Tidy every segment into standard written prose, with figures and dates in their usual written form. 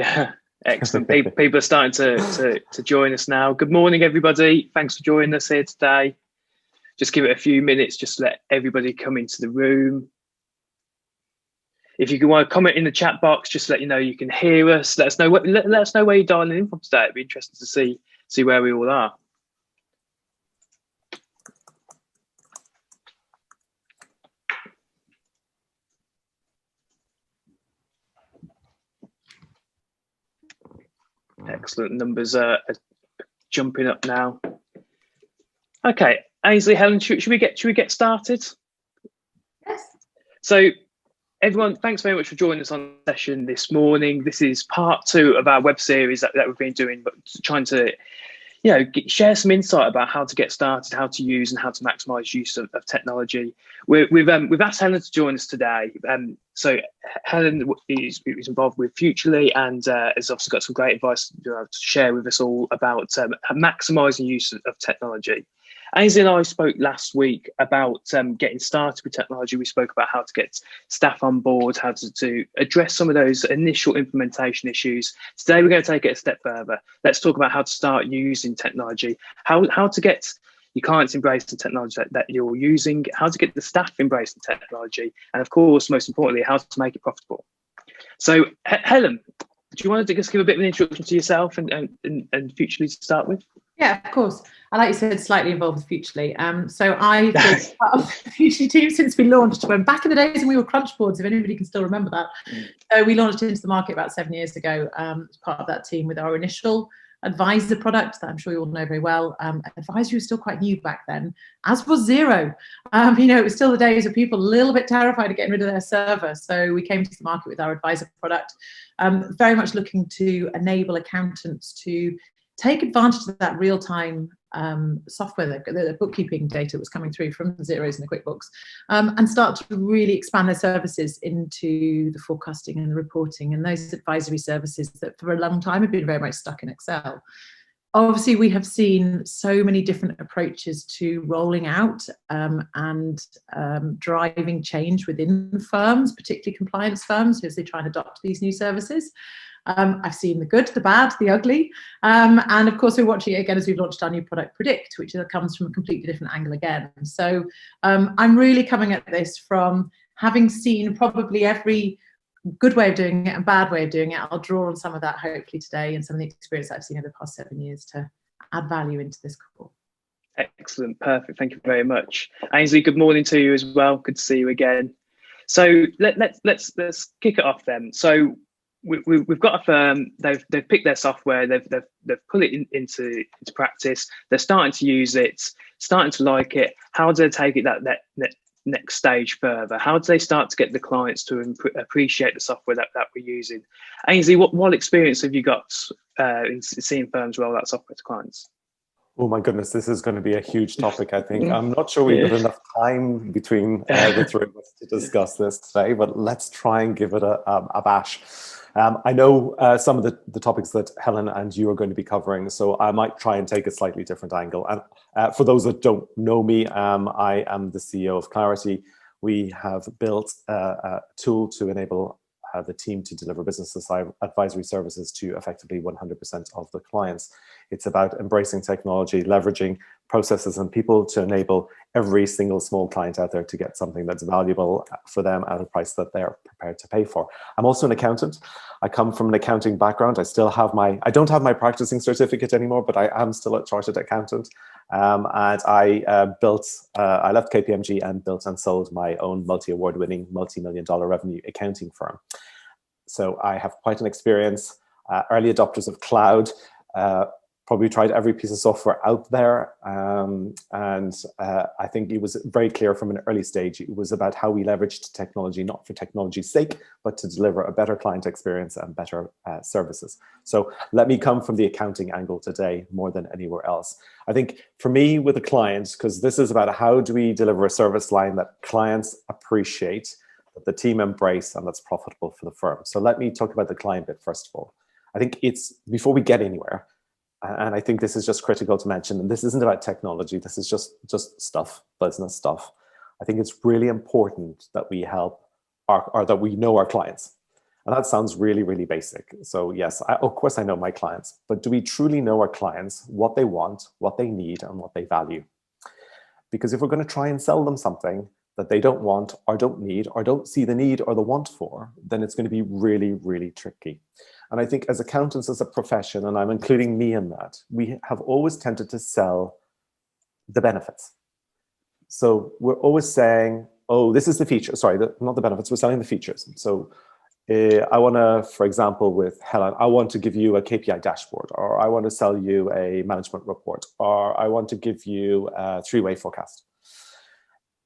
Yeah, excellent. People are starting to join us now. Good morning, everybody. Thanks for joining us here today. Just give it a few minutes, just let everybody come into the room. If you can want to comment in the chat box, just let you know you can hear us. Let us know let us know where you're dialing in from today. It'd be interesting to see where we all are. Excellent. Numbers are jumping up now. Okay, Aynsley, Helen, should we get started? Yes. So everyone, thanks very much for joining us on the session this morning. This is part 2 of our web series that we've been doing, but trying to, share some insight about how to get started, how to use and how to maximise use of technology. We've asked Helen to join us today. So Helen is involved with Futrli and has obviously got some great advice to share with us all about maximising use of technology. Aynsley and I spoke last week about getting started with technology. We spoke about how to get staff on board, how to address some of those initial implementation issues. Today, we're going to take it a step further. Let's talk about how to start using technology, how to get your clients embrace the technology that you're using, how to get the staff embrace the technology, and of course, most importantly, how to make it profitable. So, Helen, do you want to just give a bit of an introduction to yourself and Futrli to start with? Yeah, of course. And like you said, slightly involved with Futrli. So I've been part of the Futrli team since we launched, when back in the days when we were crunch boards, if anybody can still remember that. So we launched into the market about 7 years ago as part of that team with our initial advisor product that I'm sure you all know very well. Advisory was still quite new back then, as was Xero. It was still the days of people a little bit terrified of getting rid of their server. So we came to the market with our advisor product, very much looking to enable accountants to take advantage of that real-time software, the bookkeeping data that was coming through from Xero's and the QuickBooks, and start to really expand their services into the forecasting and the reporting and those advisory services that for a long time have been very much stuck in Excel. Obviously, we have seen so many different approaches to rolling out and driving change within firms, particularly compliance firms, as they try and adopt these new services. I've seen the good, the bad, the ugly. And of course, we're watching it again as we've launched our new product, Predict, which comes from a completely different angle again. So I'm really coming at this from having seen probably every good way of doing it and bad way of doing it. I'll draw on some of that hopefully today and some of the experience I've seen over the past 7 years to add value into this call. Excellent, perfect. Thank you very much. Aynsley, good morning to you as well. Good to see you again. So let's kick it off then. So we've got a firm. They've picked their software. They've put it into practice. They're starting to use it, starting to like it. How do they take it that next stage further? How do they start to get the clients to appreciate the software that we're using? Aynsley, what experience have you got in seeing firms roll out software to clients? Oh my goodness, this is going to be a huge topic, I think. I'm not sure we've got enough time between the three of us to discuss this today, but let's try and give it a bash. I know some of the topics that Helen and you are going to be covering, so I might try and take a slightly different angle. And for those that don't know me, I am the CEO of Clarity. We have built a tool to enable the team to deliver business advisory services to effectively 100% of the clients. It's about embracing technology, leveraging processes and people to enable every single small client out there to get something that's valuable for them at a price that they're prepared to pay for. I'm also an accountant. I come from an accounting background. I don't have my practicing certificate anymore, but I am still a chartered accountant. And I left KPMG and built and sold my own multi-award winning, multi-million-dollar revenue accounting firm. So I have quite an experience, early adopters of cloud, probably tried every piece of software out there. I think it was very clear from an early stage, it was about how we leveraged technology, not for technology's sake, but to deliver a better client experience and better services. So let me come from the accounting angle today more than anywhere else. I think for me with a client, because this is about how do we deliver a service line that clients appreciate, that the team embrace, and that's profitable for the firm. So let me talk about the client bit first of all. I think it's, before we get anywhere, and I think this is just critical to mention, and this isn't about technology, this is just stuff, business stuff. I think it's really important that we help that we know our clients. And that sounds really, really basic. So yes, of course I know my clients, but do we truly know our clients, what they want, what they need, and what they value? Because if we're going to try and sell them something that they don't want or don't need or don't see the need or the want for, then it's going to be really, really tricky. And I think as accountants as a profession, and I'm including me in that, we have always tended to sell the benefits. So we're always saying, oh, this is the feature. Sorry, not the benefits, we're selling the features. So I want to, for example, with Helen, I want to give you a KPI dashboard, or I want to sell you a management report, or I want to give you a three-way forecast.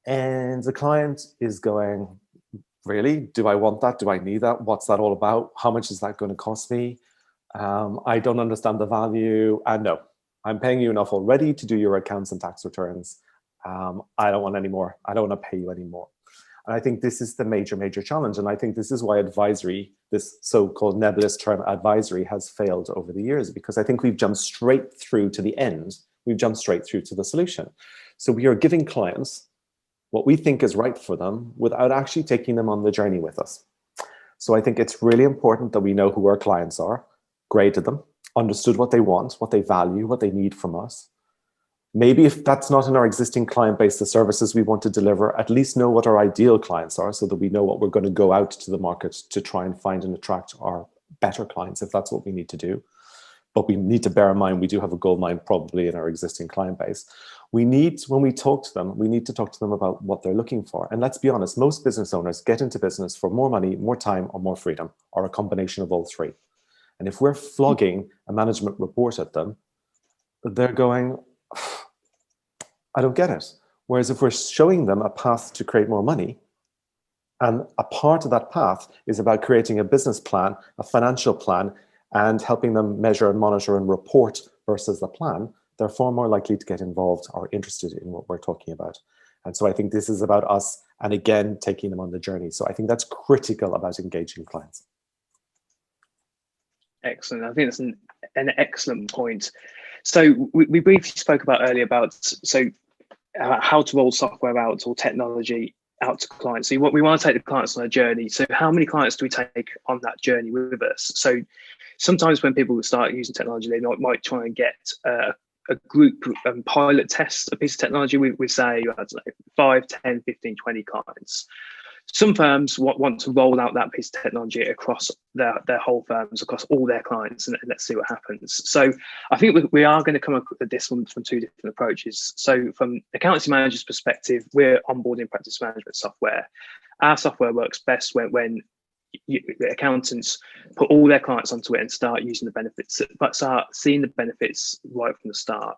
And the client is going, really? Do I want that? Do I need that? What's that all about? How much is that going to cost me? I don't understand the value. And no, I'm paying you enough already to do your accounts and tax returns. I don't want any more. I don't want to pay you anymore. And I think this is the major, major challenge. And I think this is why advisory, this so-called nebulous term advisory, has failed over the years, because I think we've jumped straight through to the end. We've jumped straight through to the solution. So we are giving clients what we think is right for them without actually taking them on the journey with us. So I think it's really important that we know who our clients are, graded them, understood what they want, what they value, what they need from us. Maybe if that's not in our existing client base, the services we want to deliver, at least know what our ideal clients are so that we know what we're going to go out to the market to try and find and attract our better clients, if that's what we need to do. But we need to bear in mind, we do have a gold mine probably in our existing client base. When we talk to them, we need to talk to them about what they're looking for. And let's be honest, most business owners get into business for more money, more time, or more freedom, or a combination of all three. And if we're flogging a management report at them, they're going, I don't get it. Whereas if we're showing them a path to create more money, and a part of that path is about creating a business plan, a financial plan, and helping them measure and monitor and report versus the plan, they're far more likely to get involved or interested in what we're talking about. And so I think this is about us, and again, taking them on the journey. So I think that's critical about engaging clients. Excellent. I think that's an excellent point. So we briefly spoke about earlier about how to roll software out or technology out to clients. So we want to take the clients on a journey. So how many clients do we take on that journey with us? So sometimes when people start using technology, they might try and get a group pilot test a piece of technology with say, I don't know, 5, 10, 15, 20 clients. Some firms want to roll out that piece of technology across their whole firms, across all their clients, and let's see what happens. So I think we are going to come up with this one from two different approaches. So from accountancy manager's perspective, we're onboarding practice management software. Our software works best when the accountants put all their clients onto it and start using the benefits, but start seeing the benefits right from the start.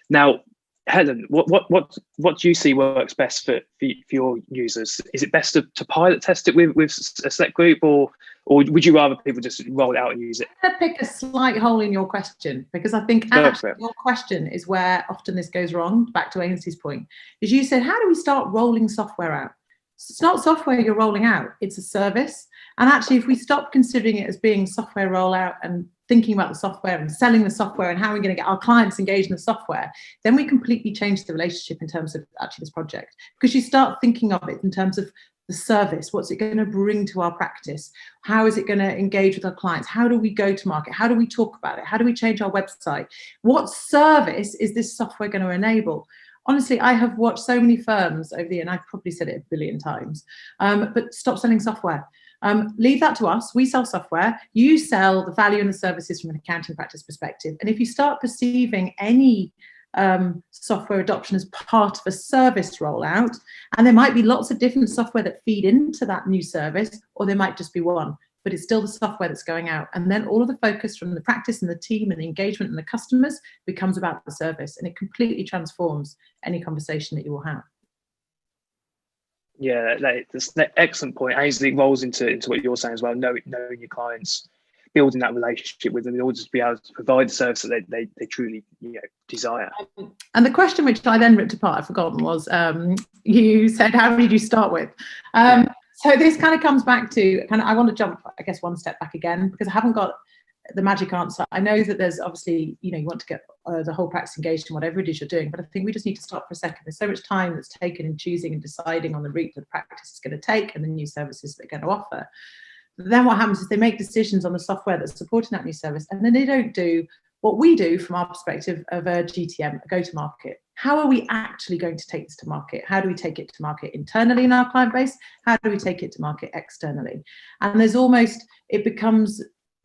Now, Helen, what do you see works best for your users? Is it best to pilot test it with a select group, or would you rather people just roll it out and use it? I'm going to pick a slight hole in your question, because I think actually your question is where often this goes wrong. Back to Aynsley's point, is you said, how do we start rolling software out? It's not software you're rolling out, it's a service. And actually, if we stop considering it as being software rollout and thinking about the software and selling the software and how we're going to get our clients engaged in the software, then we completely change the relationship in terms of actually this project. Because you start thinking of it in terms of the service, what's it going to bring to our practice? How is it going to engage with our clients? How do we go to market? How do we talk about it? How do we change our website? What service is this software going to enable? Honestly, I have watched so many firms over the year, and I've probably said it a billion times, but stop selling software. Leave that to us. We sell software. You sell the value and the services from an accounting practice perspective. And if you start perceiving any software adoption as part of a service rollout, and there might be lots of different software that feed into that new service, or there might just be one, but it's still the software that's going out. And then all of the focus from the practice and the team and the engagement and the customers becomes about the service, and it completely transforms any conversation that you will have. Yeah, that's an excellent point. Aynsley rolls into what you're saying as well, knowing your clients, building that relationship with them in order to be able to provide the service that they truly desire. And the question which I then ripped apart, I've forgotten, was you said, how did you start with? So this kind of comes back to, I want to jump, I guess, one step back again, because I haven't got the magic answer. I know that there's obviously, you want to get the whole practice engaged in whatever it is you're doing, but I think we just need to stop for a second. There's so much time that's taken in choosing and deciding on the route that the practice is going to take and the new services they're going to offer. then what happens is they make decisions on the software that's supporting that new service, and then they don't do what we do from our perspective of a GTM, a go-to-market. How are we actually going to take this to market? How do we take it to market internally in our client base? How do we take it to market externally? And there's almost, it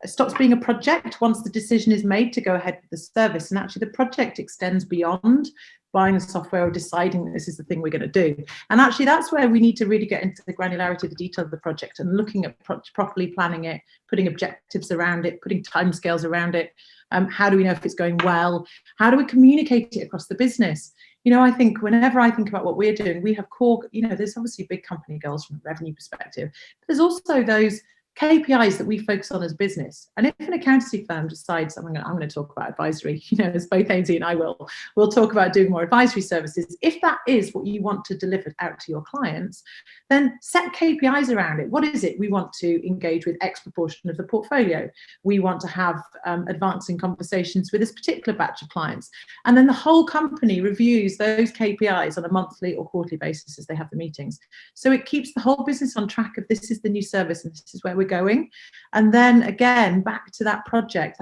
stops being a project once the decision is made to go ahead with the service. And actually the project extends beyond buying the software or deciding that this is the thing we're going to do. And actually that's where we need to really get into the granularity of the detail of the project and looking at properly planning it, putting objectives around it, putting timescales around it. How do we know if it's going well? How do we communicate it across the business? You know, I think whenever I think about what we're doing, we have core, you know, there's obviously big company goals from a revenue perspective. But there's also those KPIs that we focus on as business. And if an accountancy firm decides, I'm going to talk about advisory, you know, as both Aynsley and I we'll talk about doing more advisory services. If that is what you want to deliver out to your clients, then set KPIs around it. What is it? We want to engage with X proportion of the portfolio. We want to have advancing conversations with this particular batch of clients. And then the whole company reviews those KPIs on a monthly or quarterly basis as they have the meetings. So it keeps the whole business on track of this is the new service and this is where we're going. And then again, back to that project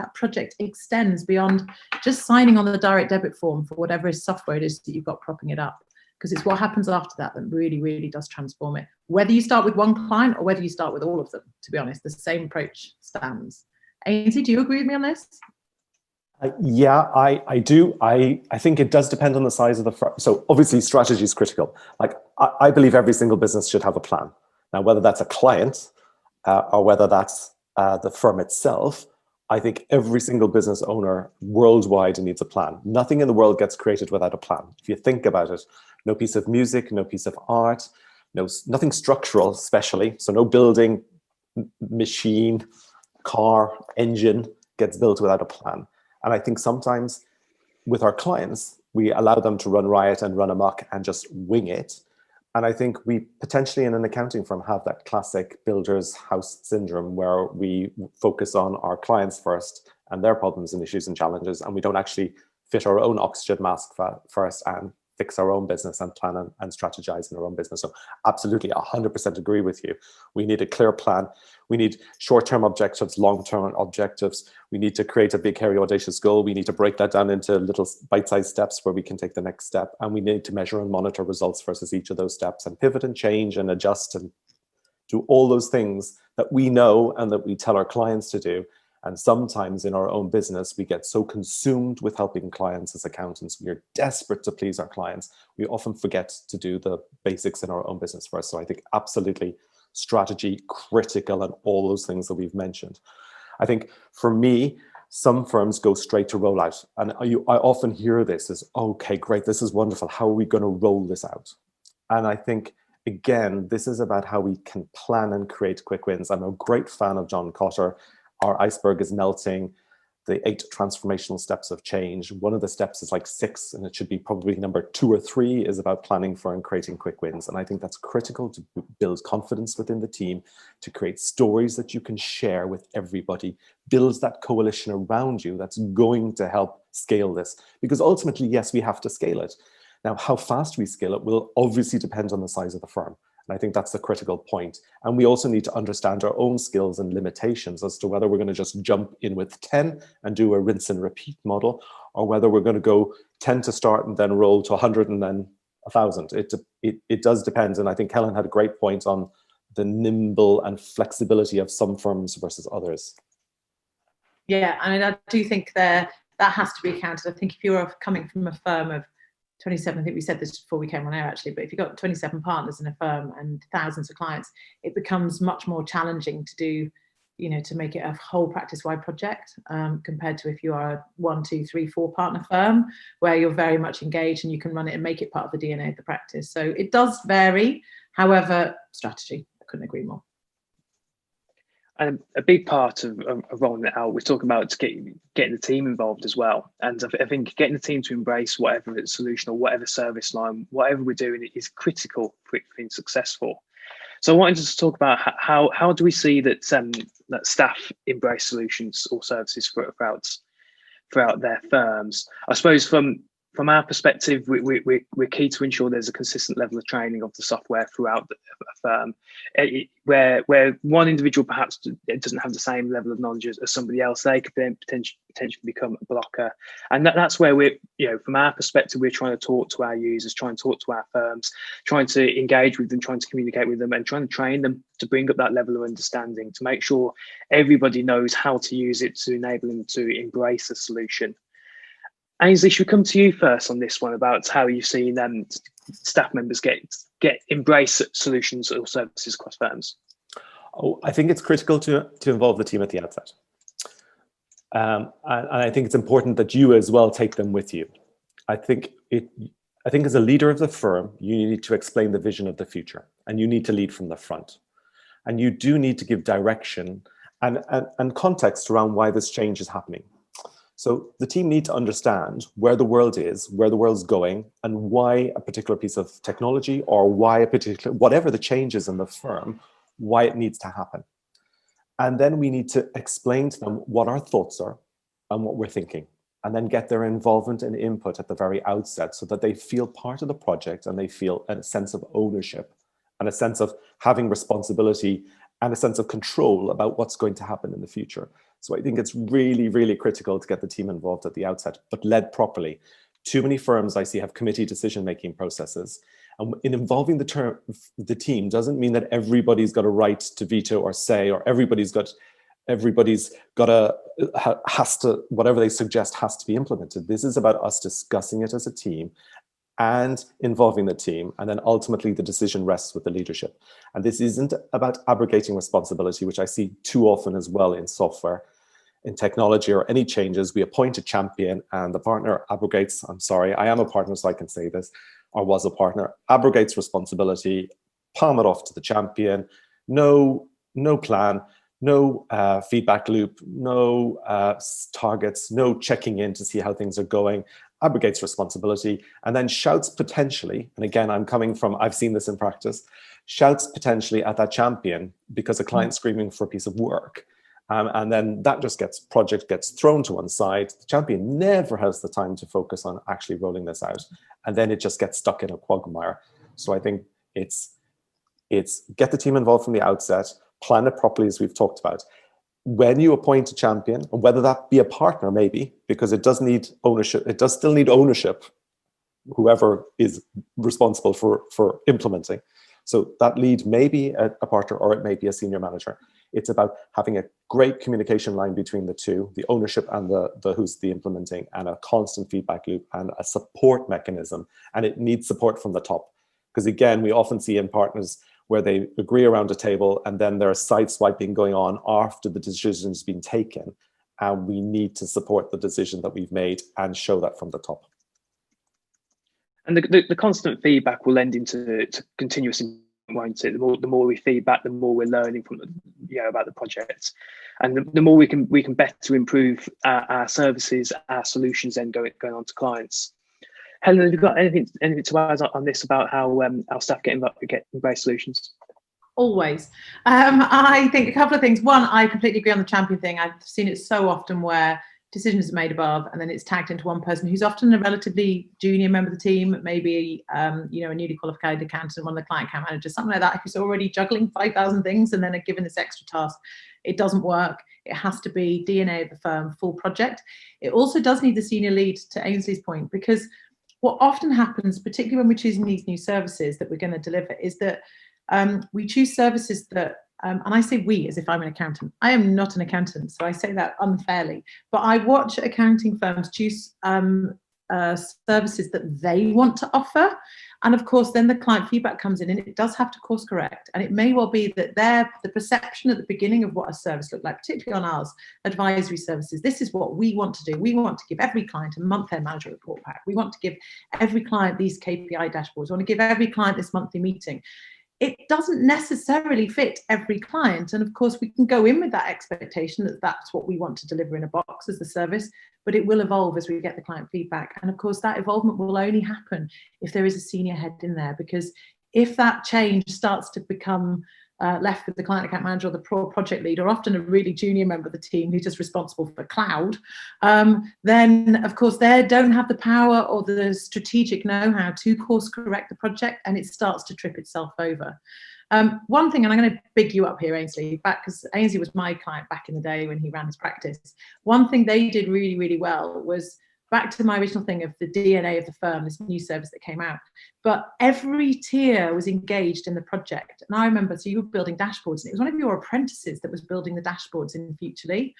extends beyond just signing on the direct debit form for whatever software it is that you've got propping it up, because it's what happens after that that really, really does transform it. Whether you start with one client or whether you start with all of them, to be honest, the same approach stands. Aynsley, do you agree with me on this? Yeah, I do. I think it does depend on the size of the firm. So obviously strategy is critical. Like I believe every single business should have a plan. Now, whether that's a client or whether that's the firm itself, I think every single business owner worldwide needs a plan. Nothing in the world gets created without a plan. If you think about it, no piece of music, no piece of art, nothing structural especially. So no building, machine, car, engine gets built without a plan. And I think sometimes with our clients, we allow them to run riot and run amok and just wing it. And I think we potentially in an accounting firm have that classic builder's house syndrome where we focus on our clients first and their problems and issues and challenges, and we don't actually fit our own oxygen mask first and fix our own business and plan and strategize in our own business. So absolutely 100% agree with you. We need a clear plan. We need short-term objectives, long-term objectives. We need to create a big, hairy, audacious goal. We need to break that down into little bite-sized steps where we can take the next step. And we need to measure and monitor results versus each of those steps and pivot and change and adjust and do all those things that we know and that we tell our clients to do. And sometimes in our own business, we get so consumed with helping clients as accountants. We are desperate to please our clients. We often forget to do the basics in our own business first. So I think absolutely strategy, critical, and all those things that we've mentioned. I think for me, some firms go straight to rollout. And I often hear this as, okay, great, this is wonderful. How are we going to roll this out? And I think, again, this is about how we can plan and create quick wins. I'm a great fan of John Cotter. Our iceberg is melting, the 8 transformational steps of change. One of the steps is like 6, and it should be probably number 2 or 3 is about planning for and creating quick wins. And I think that's critical to build confidence within the team, to create stories that you can share with everybody, build that coalition around you that's going to help scale this. Because ultimately, yes, we have to scale it. Now, how fast we scale it will obviously depend on the size of the firm. And I think that's the critical point. And we also need to understand our own skills and limitations as to whether we're going to just jump in with 10 and do a rinse and repeat model, or whether we're going to go 10 to start and then roll to 100 and then 1,000. It does depend. And I think Helen had a great point on the nimble and flexibility of some firms versus others. Yeah, I mean, I do think that has to be accounted. I think if you're coming from a firm of 27, I think we said this before we came on air actually, but if you've got 27 partners in a firm and thousands of clients, it becomes much more challenging to do, you know, to make it a whole practice-wide project compared to if you are a 1, 2, 3, 4 partner firm where you're very much engaged and you can run it and make it part of the DNA of the practice. So it does vary. However, strategy, I couldn't agree more. And a big part of rolling it out, we're talking about getting the team involved as well. And I think getting the team to embrace whatever solution or whatever service line, whatever we're doing is critical for it being successful. So I wanted to talk about how do we see that that staff embrace solutions or services throughout their firms. I suppose from from our perspective, we're key to ensure there's a consistent level of training of the software throughout the firm. Where one individual perhaps doesn't have the same level of knowledge as somebody else, they could then potentially become a blocker. And that's where we're, from our perspective, we're trying to talk to our users, trying to talk to our firms, trying to engage with them, trying to communicate with them, and trying to train them to bring up that level of understanding, to make sure everybody knows how to use it to enable them to embrace the solution. Aynsley, should we come to you first on this one about how you've seen staff members get embrace solutions or services across firms? Oh, I think it's critical to involve the team at the outset. And I think it's important that you as well take them with you. I think as a leader of the firm, you need to explain the vision of the future, and you need to lead from the front. And you do need to give direction and context around why this change is happening. So the team need to understand where the world is, where the world's going, and why a particular piece of technology, or why a particular, whatever the change is in the firm, why it needs to happen. And then we need to explain to them what our thoughts are and what we're thinking, and then get their involvement and input at the very outset so that they feel part of the project and they feel a sense of ownership and a sense of having responsibility and a sense of control about what's going to happen in the future. So I think it's really, really critical to get the team involved at the outset, but led properly. Too many firms I see have committee decision-making processes. And in involving the team doesn't mean that everybody's got a right to veto or say, or everybody's got whatever they suggest has to be implemented. This is about us discussing it as a team and involving the team, and then ultimately the decision rests with the leadership. And this isn't about abrogating responsibility, which I see too often as well in software, in technology, or any changes. We appoint a champion and the partner abrogates, I'm sorry, I am a partner so I can say this, or was a partner, abrogates responsibility, palm it off to the champion, no plan, no feedback loop, no targets, no checking in to see how things are going, abrogates responsibility, and then shouts potentially, and again, I've seen this in practice, shouts potentially at that champion because a client's screaming for a piece of work. And then that project gets thrown to one side. The champion never has the time to focus on actually rolling this out. And then it just gets stuck in a quagmire. So I think it's get the team involved from the outset, plan it properly as we've talked about. When you appoint a champion, whether that be a partner maybe, because it does need ownership, it does still need ownership, whoever is responsible for implementing. So that lead may be a partner, or it may be a senior manager. It's about having a great communication line between the two, the ownership and the who's the implementing, and a constant feedback loop and a support mechanism. And it needs support from the top. Because again, we often see in partners where they agree around a table and then there's side swiping going on after the decision's been taken. And we need to support the decision that we've made and show that from the top. And the constant feedback will end into continuous, won't it? The more we feedback, the more we're learning from about the project, and the more we can better improve our services, our solutions, then going on to clients. Helen, have you got anything to add on this about how our staff get embrace solutions? Always. I think a couple of things. One, I completely agree on the champion thing. I've seen it so often where decisions are made above and then it's tagged into one person who's often a relatively junior member of the team, maybe a newly qualified accountant, one of the client account managers, something like that, who's already juggling 5,000 things and then are given this extra task. It doesn't work. It has to be DNA of the firm, full project. It also does need the senior lead, to Aynsley's point, because what often happens, particularly when we're choosing these new services that we're going to deliver, is that we choose services that, and I say we as if I'm an accountant. I am not an accountant, so I say that unfairly. But I watch accounting firms choose services that they want to offer. And of course, then the client feedback comes in and it does have to course correct. And it may well be that the perception at the beginning of what a service looked like, particularly on ours, advisory services, this is what we want to do. We want to give every client a month-end manager report back. We want to give every client these KPI dashboards. We want to give every client this monthly meeting. It doesn't necessarily fit every client. And of course, we can go in with that expectation that that's what we want to deliver in a box as the service, but it will evolve as we get the client feedback. And of course, that evolvement will only happen if there is a senior head in there, because if that change starts to become left with the client account manager or the project lead, or often a really junior member of the team who's just responsible for cloud, then of course they don't have the power or the strategic know-how to course correct the project, and it starts to trip itself over. One thing, and I'm going to big you up here, Aynsley, because Aynsley was my client back in the day when he ran his practice. One thing they did really, really well was, back to my original thing of the DNA of the firm, this new service that came out, but every tier was engaged in the project. And I remember, so you were building dashboards, and it was one of your apprentices that was building the dashboards in Futrli,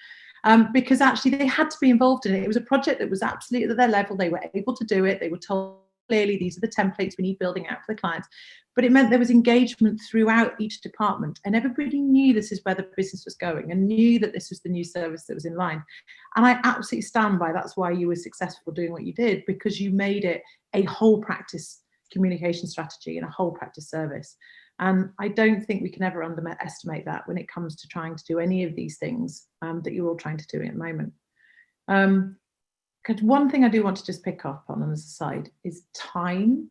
because actually they had to be involved in it. It was a project that was absolutely at their level. They were able to do it. They were told clearly, these are the templates we need building out for the clients. But it meant there was engagement throughout each department, and everybody knew this is where the business was going and knew that this was the new service that was in line. And I absolutely stand by that's why you were successful doing what you did, because you made it a whole practice communication strategy and a whole practice service. And I don't think we can ever underestimate that when it comes to trying to do any of these things that you're all trying to do at the moment. Because one thing I do want to just pick up on as a side is time.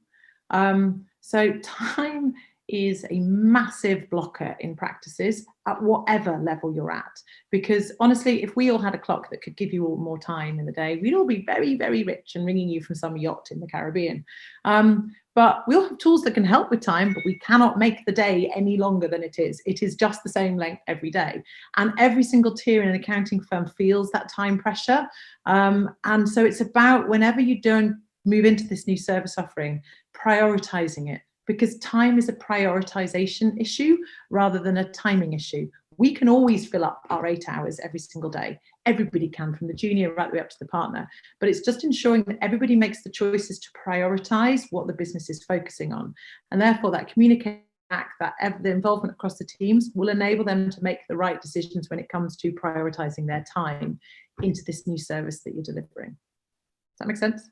So time is a massive blocker in practices at whatever level you're at. Because honestly, if we all had a clock that could give you all more time in the day, we'd all be very, very rich and ringing you from some yacht in the Caribbean. But we all have tools that can help with time, but we cannot make the day any longer than it is. It is just the same length every day. And every single tier in an accounting firm feels that time pressure. And so it's about, whenever you don't move into this new service offering, prioritizing it, because time is a prioritization issue rather than a timing issue. We can always fill up our 8 hours every single day. Everybody can, from the junior right the way up to the partner. But it's just ensuring that everybody makes the choices to prioritize what the business is focusing on. And therefore that communication back, the involvement across the teams will enable them to make the right decisions when it comes to prioritizing their time into this new service that you're delivering. Does that make sense?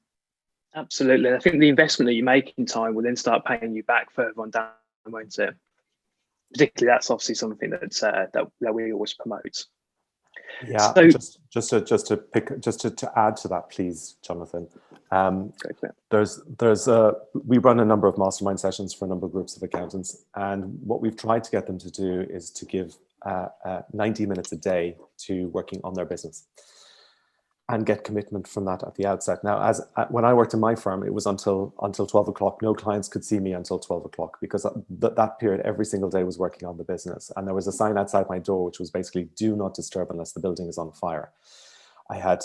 Absolutely. I think the investment that you make in time will then start paying you back further on down, won't it? Particularly, that's obviously something that's that we always promote. Yeah. So, just to add to that, please, Jonathan. We run a number of mastermind sessions for a number of groups of accountants, and what we've tried to get them to do is to give 90 minutes a day to working on their business, and get commitment from that at the outset. Now, when I worked in my firm, it was until 12 o'clock. No clients could see me until 12 o'clock, because that period, every single day, was working on the business. And there was a sign outside my door, which was basically, do not disturb unless the building is on fire. I had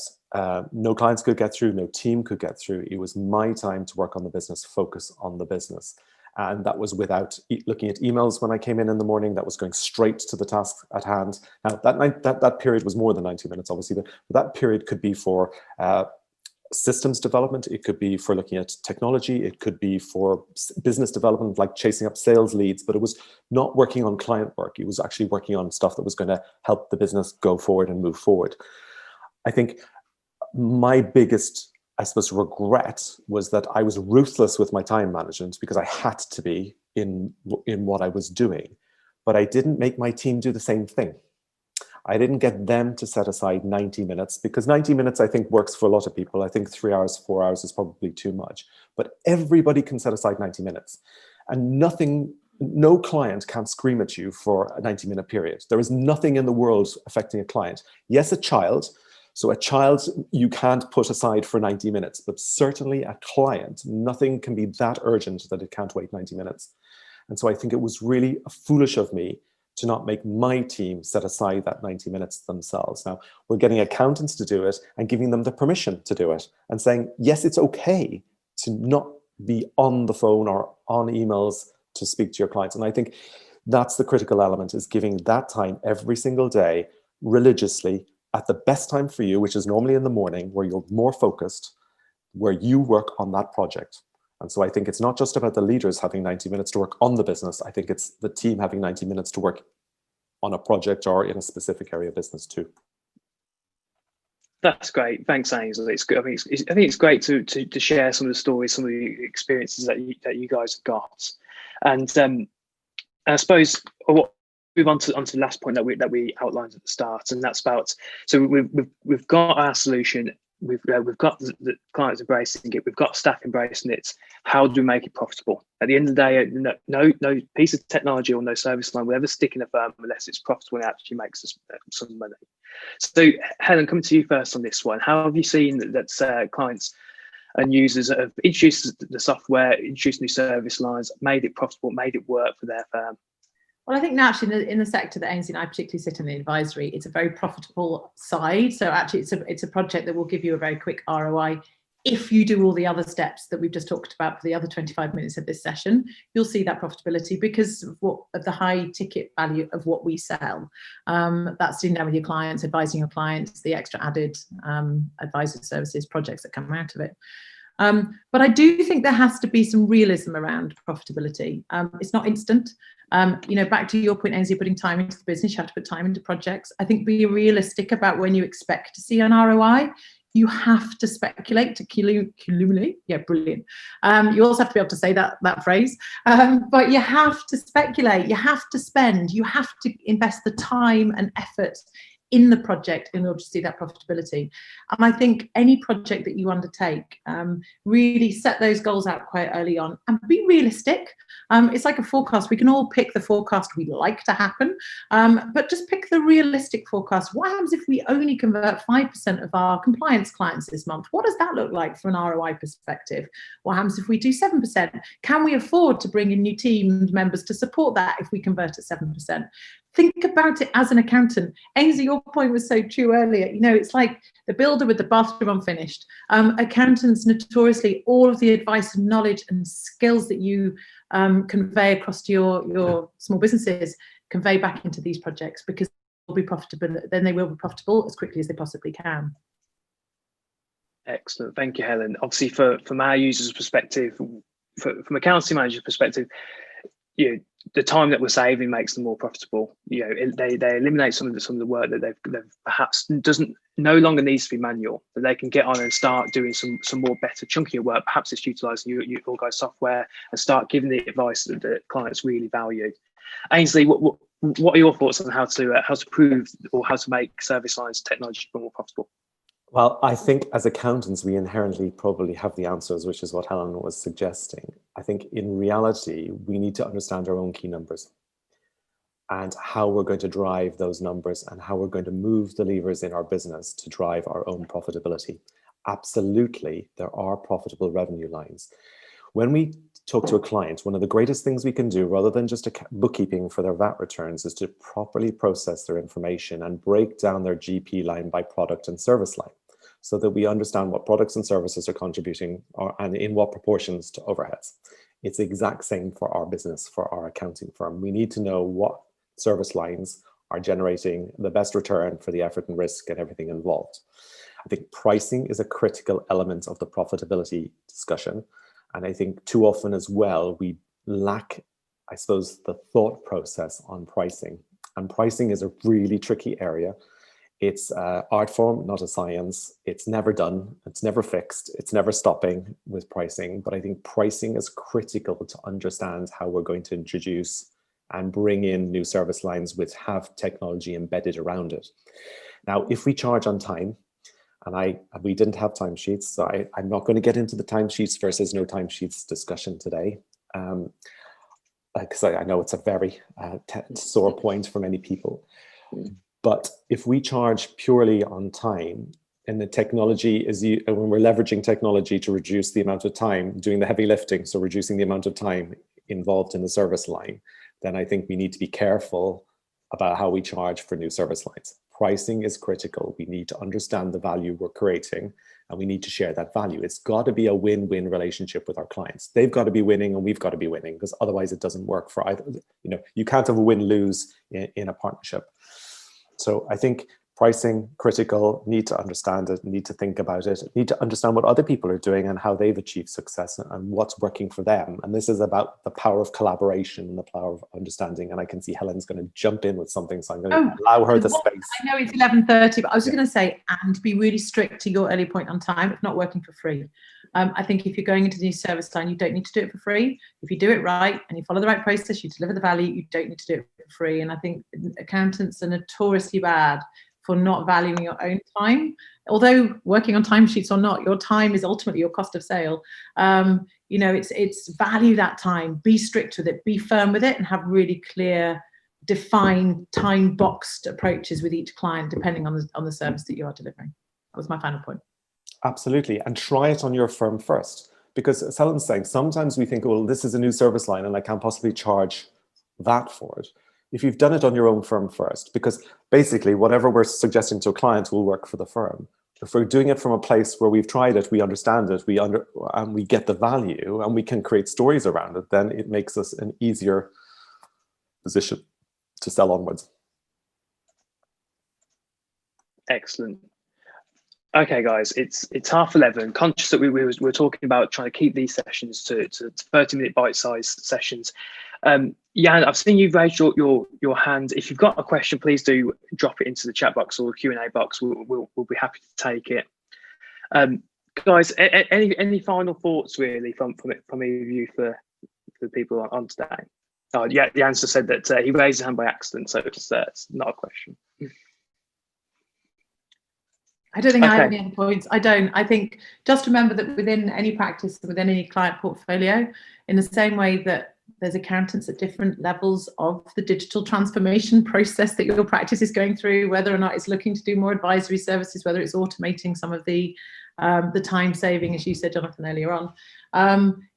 no clients could get through, no team could get through. It was my time to work on the business, focus on the business. And that was without looking at emails when I came in the morning. That was going straight to the task at hand. Now, that period was more than 90 minutes, obviously, but that period could be for systems development. It could be for looking at technology. It could be for business development, like chasing up sales leads, but it was not working on client work. It was actually working on stuff that was going to help the business go forward and move forward. I think my biggest, I suppose, regret was that I was ruthless with my time management, because I had to be in what I was doing, but I didn't make my team do the same thing. I didn't get them to set aside 90 minutes, because 90 minutes, I think, works for a lot of people. I think 3 hours, 4 hours is probably too much, but everybody can set aside 90 minutes, and no client can scream at you for a 90-minute period. There is nothing in the world affecting a client. Yes, a child. So a child you can't put aside for 90 minutes, but certainly a client, nothing can be that urgent that it can't wait 90 minutes. And so I think it was really foolish of me to not make my team set aside that 90 minutes themselves. Now, we're getting accountants to do it and giving them the permission to do it, and saying, yes, it's okay to not be on the phone or on emails to speak to your clients. And I think that's the critical element, is giving that time every single day religiously, at the best time for you, which is normally in the morning, where you're more focused, where you work on that project. And so I think it's not just about the leaders having 90 minutes to work on the business. I think it's the team having 90 minutes to work on a project or in a specific area of business too. That's great. Thanks, Aynsley. It's good. I think it's great to share some of the stories, some of the experiences that you guys have got. And I suppose what move on to the last point that we outlined at the start, and that's about, so we've got our solution. we've got the clients embracing it, we've got staff embracing it. How do we make it profitable? At the end of the day, no piece of technology or no service line will ever stick in a firm unless it's profitable and actually makes us some money. So, Helen, coming to you first on this one, how have you seen that clients and users have introduced the software, introduced new service lines, made it profitable, made it work for their firm? Well, I think naturally in the sector that Aynsley and I particularly sit in the advisory, it's a very profitable side. So actually it's a project that will give you a very quick ROI. If you do all the other steps that we've just talked about for the other 25 minutes of this session, you'll see that profitability because of the high ticket value of what we sell. That's sitting down with your clients, advising your clients, the extra added advisory services projects that come out of it. But I do think there has to be some realism around profitability. It's not instant. Back to your point, Aynsley, putting time into the business, you have to put time into projects. I think be realistic about when you expect to see an ROI. You have to speculate to accumulate. Yeah, brilliant. You also have to be able to say that phrase. But you have to speculate. You have to spend. You have to invest the time and effort in the project in order to see that profitability. And I think any project that you undertake, really set those goals out quite early on and be realistic. It's like a forecast. We can all pick the forecast we'd like to happen, but just pick the realistic forecast. What happens if we only convert 5% of our compliance clients this month? What does that look like from an ROI perspective? What happens if we do 7%? Can we afford to bring in new team members to support that if we convert at 7%? Think about it as an accountant. Aynsley, your point was so true earlier. It's like the builder with the bathroom unfinished. Accountants, notoriously, all of the advice and knowledge and skills that you convey across to your small businesses, convey back into these projects because they'll be profitable. Then they will be profitable as quickly as they possibly can. Excellent. Thank you, Helen. Obviously, from our users' perspective, from accountancy manager's perspective, the time that we're saving makes them more profitable. They eliminate some of the work that they've perhaps no longer needs to be manual. That they can get on and start doing some more better, chunkier work. Perhaps it's utilising your guys' software and start giving the advice that the clients really value. Aynsley, what are your thoughts on how to prove or how to make service lines technology more profitable? Well, I think as accountants, we inherently probably have the answers, which is what Helen was suggesting. I think in reality, we need to understand our own key numbers and how we're going to drive those numbers and how we're going to move the levers in our business to drive our own profitability. Absolutely, there are profitable revenue lines. When we talk to a client, one of the greatest things we can do, rather than just bookkeeping for their VAT returns, is to properly process their information and break down their GP line by product and service line, so that we understand what products and services are contributing and in what proportions to overheads. It's the exact same for our business, for our accounting firm. We need to know what service lines are generating the best return for the effort and risk and everything involved. I think pricing is a critical element of the profitability discussion. And I think too often as well, we lack, I suppose, the thought process on pricing. And pricing is a really tricky area. It's an art form, not a science. It's never done. It's never fixed. It's never stopping with pricing. But I think pricing is critical to understand how we're going to introduce and bring in new service lines which have technology embedded around it. Now, if we charge on time, and we didn't have timesheets, so I'm not going to get into the timesheets versus no timesheets discussion today, because I know it's a very sore point for many people. But if we charge purely on time, and the technology is, when we're leveraging technology to reduce the amount of time, doing the heavy lifting, so reducing the amount of time involved in the service line, then I think we need to be careful about how we charge for new service lines. Pricing is critical. We need to understand the value we're creating, and we need to share that value. It's got to be a win-win relationship with our clients. They've got to be winning and we've got to be winning, because otherwise it doesn't work for either. You can't have a win-lose in a partnership. So I think pricing, critical, need to understand it, need to think about it, need to understand what other people are doing and how they've achieved success and what's working for them. And this is about the power of collaboration and the power of understanding. And I can see Helen's going to jump in with something, so I'm going to allow her the space. I know it's 11:30, but I was just going to say, and be really strict to your early point on time, if not working for free. I think if you're going into the new service line, you don't need to do it for free. If you do it right and you follow the right process, you deliver the value, you don't need to do it for free. And I think accountants are notoriously bad for not valuing your own time. Although working on timesheets or not, your time is ultimately your cost of sale. You know, it's value that time, be strict with it, be firm with it, and have really clear, defined, time boxed approaches with each client, depending on the service that you are delivering. That was my final point. Absolutely. And try it on your firm first. Because as Helen's saying, sometimes we think, well, this is a new service line and I can't possibly charge that for it. If you've done it on your own firm first, because basically whatever we're suggesting to a client will work for the firm. If we're doing it from a place where we've tried it, we understand it, and we get the value and we can create stories around it, then it makes us an easier position to sell onwards. Excellent. Okay, guys, it's 11:30. Conscious that we were talking about trying to keep these sessions to 30-minute bite-sized sessions. Jan, I've seen you've raised your hand. If you've got a question, please do drop it into the chat box or Q&A box. We'll be happy to take it. Guys, any final thoughts really from either of you for the people on today? Oh, yeah, the answer said that he raised his hand by accident, so it's not a question. I don't think I have any other points. I don't. I think just remember that within any practice, within any client portfolio, in the same way that there's accountants at different levels of the digital transformation process that your practice is going through, whether or not it's looking to do more advisory services, whether it's automating some of the time saving, as you said, Jonathan, earlier on.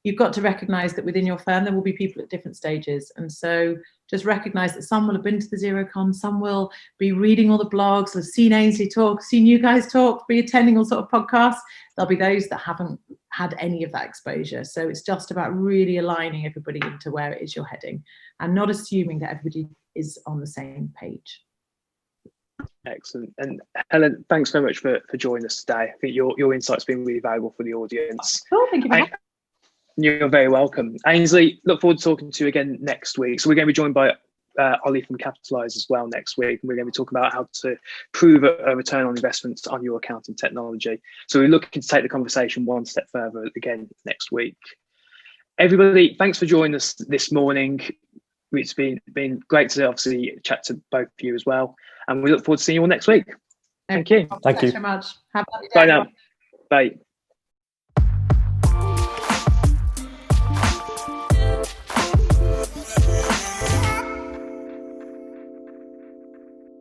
You've got to recognise that within your firm there will be people at different stages, and so just recognise that some will have been to the XeroCon, some will be reading all the blogs, have seen Aynsley talk, seen you guys talk, be attending all sort of podcasts. There'll be those that haven't had any of that exposure. So it's just about really aligning everybody into where it is you're heading and not assuming that everybody is on the same page. Excellent. And Helen, thanks very much for joining us today. I think your insight's been really valuable for the audience. Oh, thank you. You're very welcome. Aynsley, look forward to talking to you again next week. So we're going to be joined by Ollie from Capitalise as well next week. And we're going to be talking about how to prove a return on investment on your accounting technology. So we're looking to take the conversation one step further again next week. Everybody, thanks for joining us this morning. It's been great to obviously chat to both of you as well. And we look forward to seeing you all next week. Thank you. Thank you so much. Have a lovely day. Bye now. Bye.